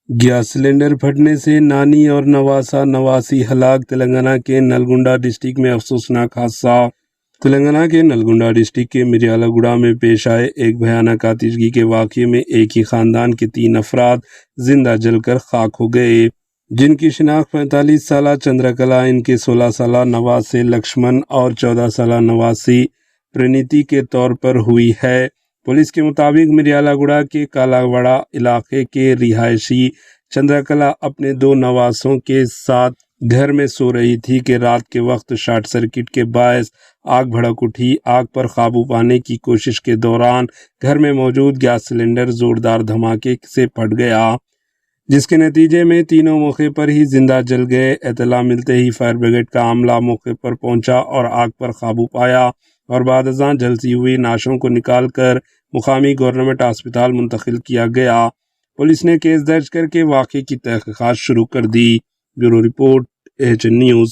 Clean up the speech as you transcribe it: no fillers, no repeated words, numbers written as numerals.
Gas cylinder پھٹنے سے نانی اور نواسی ہلاک۔ تلنگانہ کے نلگنڈا ڈسٹرکٹ میں افسوسناک حادثہ۔ تلنگانہ کے نلگنڈا ڈسٹرکٹ کے مریالا گوڑا میں پیش آئے ایک بھیانک آتشگی کے واقعے میں ایک ہی خاندان کے 3 افراد زندہ جل کر خاک ہو گئے، جن کی شناخت 45 سالہ چندرکلا، ان کے 16 سالہ نواسے لکشمن اور 14 سالہ نواسی پرنیتی کے طور پر ہوئی ہے۔ پولیس کے مطابق مریالا گوڑا کے کالاواڑہ علاقے کے رہائشی چندرکلا اپنے 2 نواسوں کے ساتھ گھر میں سو رہی تھی کہ رات کے وقت شارٹ سرکٹ کے باعث آگ بھڑک اٹھی۔ آگ پر قابو پانے کی کوشش کے دوران گھر میں موجود گیس سلنڈر زوردار دھماکے سے پھٹ گیا، جس کے نتیجے میں تینوں موقع پر ہی زندہ جل گئے۔ اطلاع ملتے ہی فائر بریگیڈ کا عملہ موقع پر پہنچا اور آگ پر قابو پایا اور بعد ازاں جلتی ہوئی نعشوں کو نکال کر مقامی گورنمنٹ ہسپتال منتقل کیا گیا۔ پولیس نے کیس درج کر کے واقعے کی تحقیقات شروع کر دی۔ Bureau report, AHN news.